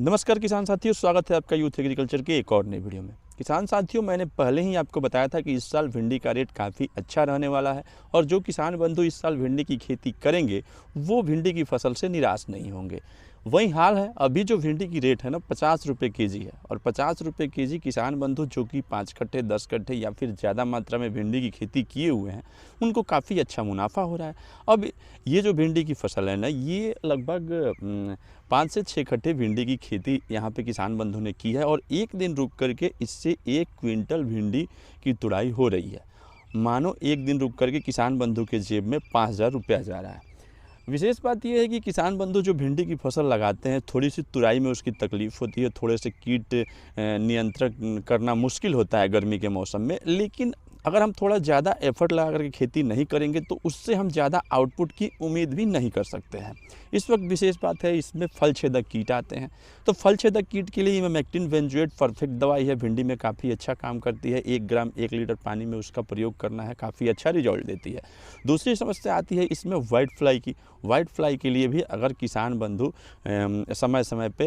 नमस्कार किसान साथियों, स्वागत है आपका यूथ एग्रीकल्चर के एक और नई वीडियो में। किसान साथियों, मैंने पहले ही आपको बताया था कि इस साल भिंडी का रेट काफ़ी अच्छा रहने वाला है और जो किसान बंधु इस साल भिंडी की खेती करेंगे वो भिंडी की फसल से निराश नहीं होंगे। वही हाल है, अभी जो भिंडी की रेट है ना 50 रुपये केजी है और 50 रुपये केजी किसान बंधु जो कि 5 कट्ठे 10 कट्ठे या फिर ज़्यादा मात्रा में भिंडी की खेती किए हुए हैं उनको काफ़ी अच्छा मुनाफा हो रहा है। अब ये जो भिंडी की फसल है ना, ये लगभग 5 से 6 कट्ठे भिंडी की खेती यहाँ पे किसान बंधु ने की है और एक दिन रुक करके इससे 1 क्विंटल भिंडी की तुड़ाई हो रही है। मानो एक दिन रुक करके किसान बंधु के जेब में 5,000 रुपया जा रहा है। विशेष बात यह है कि किसान बंधु जो भिंडी की फसल लगाते हैं, थोड़ी सी तुराई में उसकी तकलीफ़ होती है, थोड़े से कीट नियंत्रण करना मुश्किल होता है गर्मी के मौसम में। लेकिन अगर हम थोड़ा ज़्यादा एफर्ट लगा करके खेती नहीं करेंगे तो उससे हम ज़्यादा आउटपुट की उम्मीद भी नहीं कर सकते हैं। इस वक्त विशेष बात है, इसमें फल छेदक कीट आते हैं, तो फल छेदक कीट के लिए इमेमेक्टिन बेंजोएट परफेक्ट दवाई है, भिंडी में काफ़ी अच्छा काम करती है। 1 ग्राम 1 लीटर पानी में उसका प्रयोग करना है, काफ़ी अच्छा रिजल्ट देती है। दूसरी समस्या आती है इसमें वाइट फ्लाई की। वाइट फ्लाई के लिए भी अगर किसान बंधु समय समय पे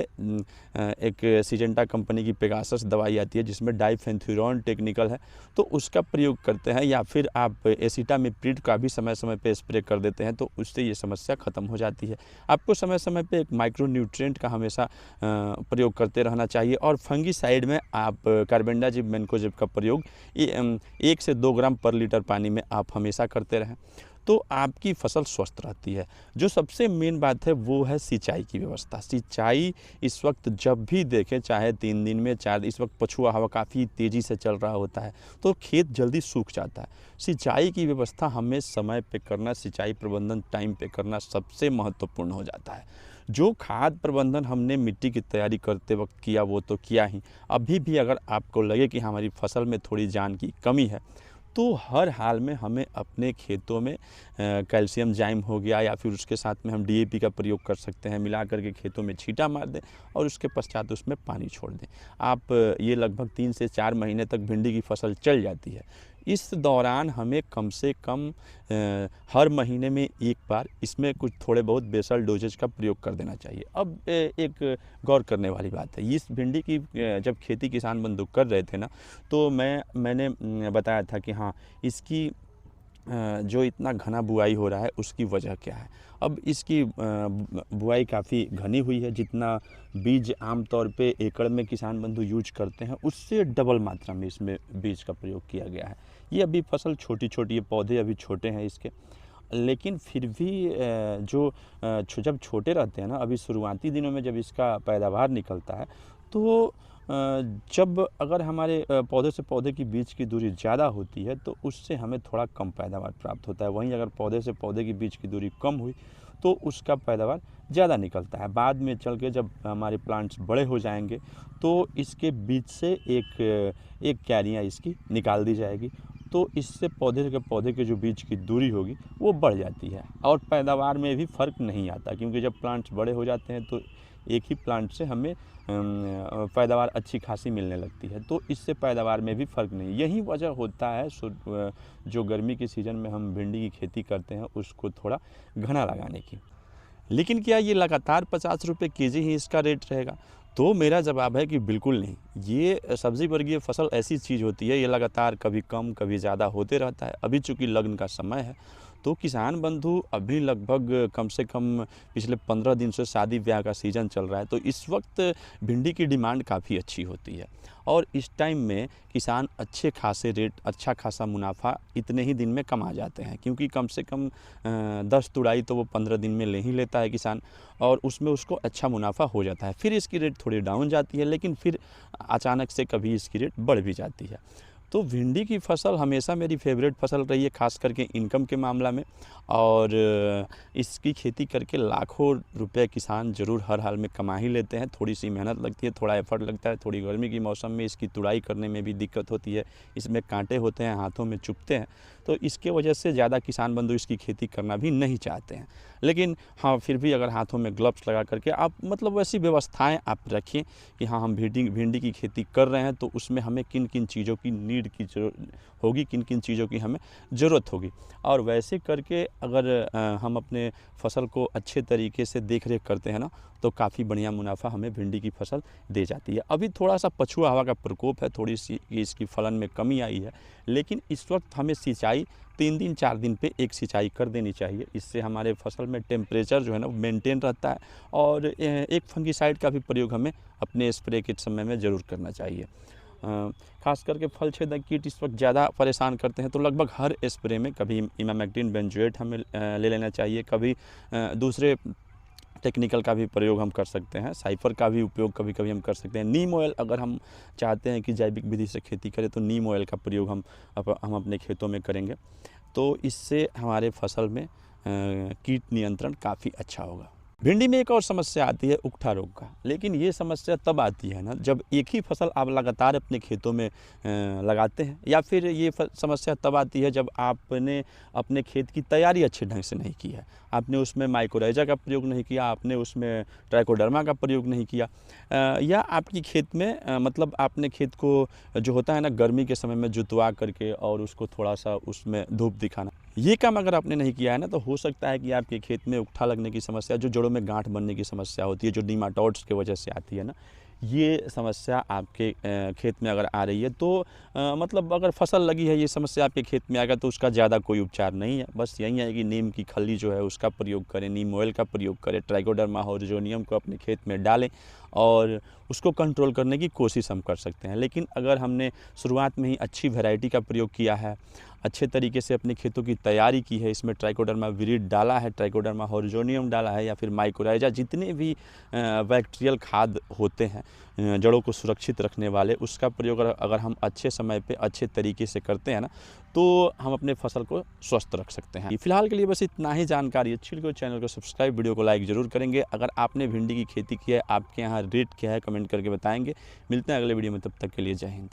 एक सिजेंटा कंपनी की पेगासस दवाई आती है जिसमें डाइफेंथ्यूरॉन टेक्निकल है, तो उसका प्रयोग करते हैं या फिर आप एसिटामिप्रिड का भी समय समय पे स्प्रे कर देते हैं, तो उससे ये समस्या ख़त्म हो जाती है। आपको समय समय पे एक माइक्रो न्यूट्रिएंट का हमेशा प्रयोग करते रहना चाहिए और फंगीसाइड में आप कार्बेंडाजिम मैनकोजेब का प्रयोग 1 से 2 ग्राम पर लीटर पानी में आप हमेशा करते रहें, तो आपकी फसल स्वस्थ रहती है। जो सबसे मेन बात है वो है सिंचाई की व्यवस्था। सिंचाई इस वक्त जब भी देखें, चाहे 3 दिन में 4, इस वक्त पछुआ हवा काफ़ी तेज़ी से चल रहा होता है तो खेत जल्दी सूख जाता है। सिंचाई की व्यवस्था हमें समय पे करना, सिंचाई प्रबंधन टाइम पे करना सबसे महत्वपूर्ण हो जाता है। जो खाद प्रबंधन हमने मिट्टी की तैयारी करते वक्त किया वो तो किया ही, अभी भी अगर आपको लगे कि हमारी फसल में थोड़ी जान की कमी है तो हर हाल में हमें अपने खेतों में कैल्शियम जाइम हो गया या फिर उसके साथ में हम डीएपी का प्रयोग कर सकते हैं, मिला करके खेतों में छींटा मार दें और उसके पश्चात उसमें पानी छोड़ दें। आप ये लगभग 3 से 4 महीने तक भिंडी की फसल चल जाती है। इस दौरान हमें कम से कम हर महीने में 1 बार इसमें कुछ थोड़े बहुत बेसल डोजेज का प्रयोग कर देना चाहिए। अब एक गौर करने वाली बात है, इस भिंडी की जब खेती किसान बंधु कर रहे थे ना, तो मैंने बताया था कि हाँ, इसकी जो इतना घना बुआई हो रहा है उसकी वजह क्या है। अब इसकी बुआई काफ़ी घनी हुई है, जितना बीज आमतौर पे एकड़ में किसान बंधु यूज करते हैं उससे डबल मात्रा में इसमें बीज का प्रयोग किया गया है। ये अभी फसल छोटी छोटी है, पौधे अभी छोटे हैं इसके, लेकिन फिर भी जब छोटे रहते हैं ना, अभी शुरुआती दिनों में जब इसका पैदावार निकलता है तो जब अगर हमारे पौधे से पौधे की बीच की दूरी ज़्यादा होती है तो उससे हमें थोड़ा कम पैदावार प्राप्त होता है। वहीं अगर पौधे से पौधे की बीच की दूरी कम हुई तो उसका पैदावार ज़्यादा निकलता है। बाद में चल के जब हमारे प्लांट्स बड़े हो जाएंगे तो इसके बीच से एक क्यारियाँ इसकी निकाल दी जाएगी, तो इससे पौधे के जो बीच की दूरी होगी वो बढ़ जाती है और पैदावार में भी फ़र्क नहीं आता, क्योंकि जब प्लांट्स बड़े हो जाते हैं तो एक ही प्लांट से हमें पैदावार अच्छी खासी मिलने लगती है, तो इससे पैदावार में भी फ़र्क नहीं। यही वजह होता है जो गर्मी के सीज़न में हम भिंडी की खेती करते हैं उसको थोड़ा घना लगाने की। लेकिन क्या ये लगातार 50 रुपये केजी ही इसका रेट रहेगा? तो मेरा जवाब है कि बिल्कुल नहीं। ये सब्ज़ी वर्गीय फसल ऐसी चीज़ होती है, ये लगातार कभी कम कभी ज़्यादा होते रहता है। अभी चूँकि लगन का समय है तो किसान बंधु अभी लगभग कम से कम पिछले 15 दिन से शादी ब्याह का सीज़न चल रहा है, तो इस वक्त भिंडी की डिमांड काफ़ी अच्छी होती है और इस टाइम में किसान अच्छे खासे रेट, अच्छा खासा मुनाफा इतने ही दिन में कमा जाते हैं, क्योंकि कम से कम 10 तुड़ाई तो वो 15 दिन में ले ही लेता है किसान और उसमें उसको अच्छा मुनाफा हो जाता है। फिर इसकी रेट थोड़ी डाउन जाती है, लेकिन फिर अचानक से कभी इसकी रेट बढ़ भी जाती है। तो भिंडी की फसल हमेशा मेरी फेवरेट फसल रही है, ख़ास करके इनकम के मामला में, और इसकी खेती करके लाखों रुपए किसान ज़रूर हर हाल में कमा ही लेते हैं। थोड़ी सी मेहनत लगती है, थोड़ा एफर्ट लगता है, थोड़ी गर्मी की मौसम में इसकी तुड़ाई करने में भी दिक्कत होती है, इसमें कांटे होते हैं, हाथों में चुभते हैं, तो इसके वजह से ज़्यादा किसान बंधु इसकी खेती करना भी नहीं चाहते हैं। लेकिन हाँ, फिर भी अगर हाथों में ग्लव्स लगा करके आप मतलब वैसी व्यवस्थाएं आप रखें कि हाँ, हम भिंडी की खेती कर रहे हैं तो उसमें हमें किन किन चीज़ों की नीड की जरूरत होगी, किन किन चीज़ों की हमें ज़रूरत होगी, और वैसे करके अगर हम अपने फसल को अच्छे तरीके से देख रेख करते हैं ना, तो काफ़ी बढ़िया मुनाफा हमें भिंडी की फसल दे जाती है। अभी थोड़ा सा पछुआ हवा का प्रकोप है, थोड़ी सी इसकी फलन में कमी आई है, लेकिन इस वक्त हमें सिंचाई 3 दिन 4 दिन पे एक सिंचाई कर देनी चाहिए। इससे हमारे फसल में टेम्परेचर जो है ना मेंटेन रहता है, और एक फंगिसाइड का भी प्रयोग हमें अपने स्प्रे के समय में ज़रूर करना चाहिए। खास करके फल छेदक कीट इस वक्त ज़्यादा परेशान करते हैं, तो लगभग हर स्प्रे में कभी इमामेक्टिन बेंजोएट हमें ले लेना चाहिए, कभी दूसरे टेक्निकल का भी प्रयोग हम कर सकते हैं, साइफर का भी उपयोग कभी कभी हम कर सकते हैं। नीम ऑयल, अगर हम चाहते हैं कि जैविक विधि से खेती करें तो नीम ऑयल का प्रयोग हम अपने खेतों में करेंगे, तो इससे हमारे फसल में कीट नियंत्रण काफ़ी अच्छा होगा। भिंडी में एक और समस्या आती है उकठा रोग का, लेकिन ये समस्या तब आती है ना जब एक ही फसल आप लगातार अपने खेतों में लगाते हैं, या फिर ये समस्या तब आती है जब आपने अपने खेत की तैयारी अच्छे ढंग से नहीं की है, आपने उसमें माइकोराइजा का प्रयोग नहीं किया, आपने उसमें ट्राइकोडर्मा का प्रयोग नहीं किया, या आपकी खेत में मतलब आपने खेत को जो होता है ना गर्मी के समय में जुतवा करके और उसको थोड़ा सा उसमें धूप दिखाना, ये काम अगर आपने नहीं किया है ना, तो हो सकता है कि आपके खेत में उकठा लगने की समस्या, जो जड़ों में गांठ बनने की समस्या होती है, जो निमाटोड्स की वजह से आती है ना, ये समस्या आपके खेत में अगर आ रही है तो मतलब अगर फसल लगी है, ये समस्या आपके खेत में आएगा तो उसका ज़्यादा कोई उपचार नहीं है, बस यही है कि नीम की खली जो है उसका प्रयोग करें, नीम ऑयल का प्रयोग करें, ट्राइकोडर्मा ओरिजिनम को अपने खेत में डालें और उसको कंट्रोल करने की कोशिश हम कर सकते हैं। लेकिन अगर हमने शुरुआत में ही अच्छी वैरायटी का प्रयोग किया है, अच्छे तरीके से अपने खेतों की तैयारी की है, इसमें ट्राइकोडर्मा विरिड डाला है, ट्राइकोडर्मा ओरिजिनम डाला है, या फिर माइकोराइजा, जितने भी बैक्टीरियल खाद होते हैं जड़ों को सुरक्षित रखने वाले, उसका प्रयोग अगर हम अच्छे समय पे अच्छे तरीके से करते हैं ना, तो हम अपने फसल को स्वस्थ रख सकते हैं। फिलहाल के लिए बस इतना ही जानकारी अच्छी लगी, चैनल को सब्सक्राइब, वीडियो को लाइक ज़रूर करेंगे। अगर आपने भिंडी की खेती की है, आपके यहाँ रेट क्या है, कमेंट करके बताएंगे। मिलते हैं अगले वीडियो में, तब तक के लिए जय हिंद।